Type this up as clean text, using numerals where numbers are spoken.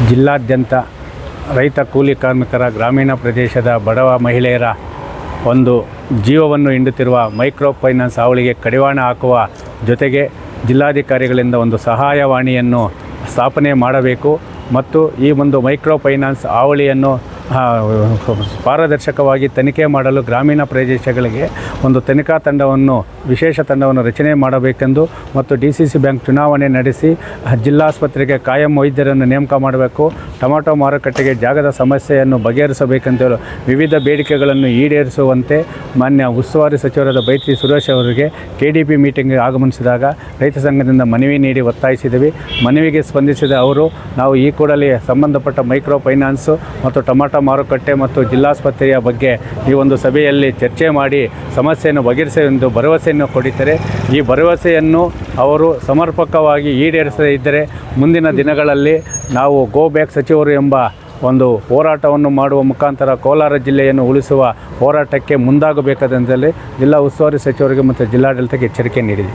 ಜಿಲ್ಲಾದ್ಯಂತ ರೈತ ಕೂಲಿ ಕಾರ್ಮಿಕರ ಗ್ರಾಮೀಣ ಪ್ರದೇಶದ ಬಡವ ಮಹಿಳೆಯರ ಒಂದು ಜೀವವನ್ನು ಹಿಂಡುತ್ತಿರುವ ಮೈಕ್ರೋ ಫೈನಾನ್ಸ್ ಹಾವಳಿಗೆ ಕಡಿವಾಣ ಹಾಕುವ ಜೊತೆಗೆ ಜಿಲ್ಲಾಧಿಕಾರಿಗಳಿಂದ ಒಂದು ಸಹಾಯವಾಣಿಯನ್ನು ಸ್ಥಾಪನೆ ಮಾಡಬೇಕು ಮತ್ತು ಈ ಒಂದು ಮೈಕ್ರೋ ಫೈನಾನ್ಸ್ ಹಾವಳಿಯನ್ನು ಪಾರದರ್ಶಕವಾಗಿ ತನಿಖೆ ಮಾಡಲು ಗ್ರಾಮೀಣ ಪ್ರದೇಶಗಳಿಗೆ ಒಂದು ತನಿಖಾ ತಂಡವನ್ನು ವಿಶೇಷ ತಂಡವನ್ನು ರಚನೆ ಮಾಡಬೇಕೆಂದು ಮತ್ತು DCC ಬ್ಯಾಂಕ್ ಚುನಾವಣೆ ನಡೆಸಿ ಜಿಲ್ಲಾಸ್ಪತ್ರೆಗೆ ಕಾಯಂ ವೈದ್ಯರನ್ನು ನೇಮಕ ಮಾಡಬೇಕು. ಟೊಮಾಟೊ ಮಾರುಕಟ್ಟೆಗೆ ಜಾಗದ ಸಮಸ್ಯೆಯನ್ನು ಬಗೆಹರಿಸಬೇಕೆಂದು ವಿವಿಧ ಬೇಡಿಕೆಗಳನ್ನು ಈಡೇರಿಸುವಂತೆ ಮಾನ್ಯ ಉಸ್ತುವಾರಿ ಸಚಿವರಾದ ಬೈತಿ ಸುರೇಶ್ ಅವರಿಗೆ KDP ಮೀಟಿಂಗ್ಗೆ ಆಗಮನಿಸಿದಾಗ ರೈತ ಸಂಘದಿಂದ ಮನವಿ ನೀಡಿ ಒತ್ತಾಯಿಸಿದ್ವಿ. ಮನವಿಗೆ ಸ್ಪಂದಿಸಿದ ಅವರು ನಾವು ಈ ಕೂಡಲೇ ಸಂಬಂಧಪಟ್ಟ ಮೈಕ್ರೋ ಫೈನಾನ್ಸು ಮತ್ತು ಟೊಮಾಟೊ ಮಾರುಕಟ್ಟೆ ಮತ್ತು ಜಿಲ್ಲಾಸ್ಪತ್ರೆಯ ಬಗ್ಗೆ ಈ ಒಂದು ಸಭೆಯಲ್ಲಿ ಚರ್ಚೆ ಮಾಡಿ ಸಮಸ್ಯೆಯನ್ನು ಬಗೆಹರಿಸುವ ಭರವಸೆಯನ್ನು ಕೊಡಿದ್ದಾರೆ. ಈ ಭರವಸೆಯನ್ನು ಅವರು ಸಮರ್ಪಕವಾಗಿ ಈಡೇರಿಸದೇ ಇದ್ದರೆ ಮುಂದಿನ ದಿನಗಳಲ್ಲಿ ನಾವು ಗೋ ಬ್ಯಾಕ್ ಸಚಿವರು ಎಂಬ ಒಂದು ಹೋರಾಟವನ್ನು ಮಾಡುವ ಮುಖಾಂತರ ಕೋಲಾರ ಜಿಲ್ಲೆಯನ್ನು ಉಳಿಸುವ ಹೋರಾಟಕ್ಕೆ ಮುಂದಾಗಬೇಕಾದಂತಲೇ ಜಿಲ್ಲಾ ಉಸ್ತುವಾರಿ ಸಚಿವರಿಗೆ ಮತ್ತು ಜಿಲ್ಲಾಡಳಿತಕ್ಕೆ ಎಚ್ಚರಿಕೆ ನೀಡಿದೆ.